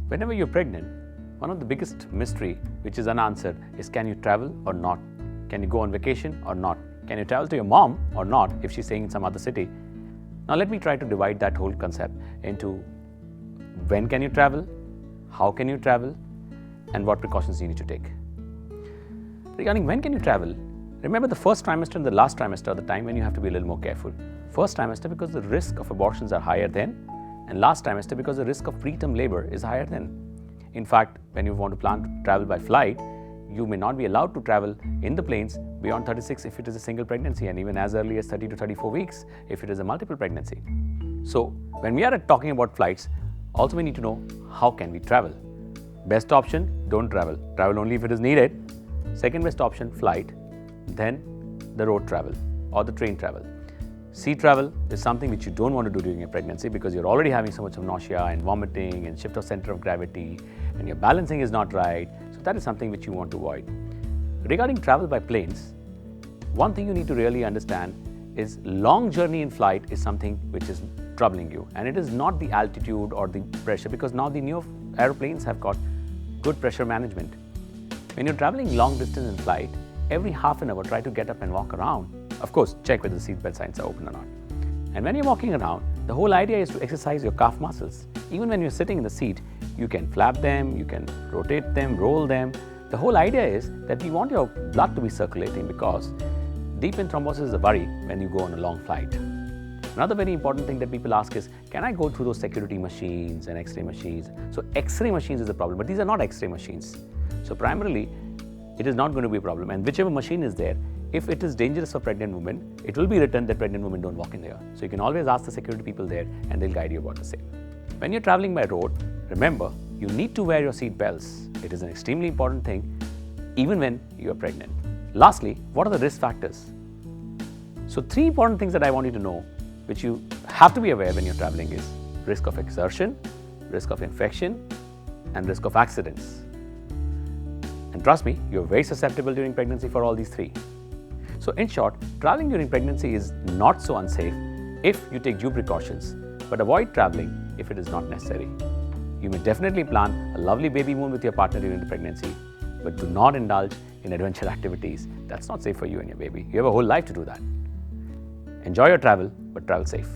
Whenever you're pregnant, one of the biggest mystery which is unanswered is, can you travel or not? Can you go on vacation or not? Can you travel to your mom or not if she's staying in some other city? Now let me try to divide that whole concept into when can you travel, how can you travel, and what precautions you need to take. Regarding when can you travel, remember the first trimester and the last trimester are the time when you have to be a little more careful. First trimester because the risk of abortions are higher then, and last trimester because the risk of preterm labor is higher then. In fact, when you want to plan to travel by flight, you may not be allowed to travel in the planes beyond 36 if it is a single pregnancy, and even as early as 30 to 34 weeks if it is a multiple pregnancy. So when we are talking about flights, also we need to know how can we travel. Best option, don't travel. Travel only if it is needed. Second best option, flight. Then the road travel or the train travel. Sea travel is something which you don't want to do during your pregnancy because you're already having so much of nausea and vomiting and shift of center of gravity, and your balancing is not right. So that is something which you want to avoid. Regarding travel by planes, one thing you need to really understand is long journey in flight is something which is troubling you, and it is not the altitude or the pressure, because now the new aeroplanes have got good pressure management. When you're traveling long distance in flight, every half an hour try to get up and walk around. Of course, check whether the seatbelt signs are open or not. And when you're walking around, the whole idea is to exercise your calf muscles. Even when you're sitting in the seat, you can flap them, you can rotate them, roll them. The whole idea is that we want your blood to be circulating, because deep vein thrombosis is a worry when you go on a long flight. Another very important thing that people ask is, can I go through those security machines and X-ray machines? So X-ray machines is a problem, but these are not X-ray machines. So primarily, it is not going to be a problem. And whichever machine is there, if it is dangerous for pregnant women, it will be written that pregnant women don't walk in there. So you can always ask the security people there and they'll guide you about the same. When you're traveling by road, remember, you need to wear your seat belts. It is an extremely important thing, even when you are pregnant. Lastly, what are the risk factors? So 3 important things that I want you to know, which you have to be aware when you're traveling, is risk of exertion, risk of infection, and risk of accidents. And trust me, you're very susceptible during pregnancy for all these 3. So in short, traveling during pregnancy is not so unsafe if you take due precautions, but avoid traveling if it is not necessary. You may definitely plan a lovely baby moon with your partner during the pregnancy, but do not indulge in adventure activities. That's not safe for you and your baby. You have a whole life to do that. Enjoy your travel, but travel safe.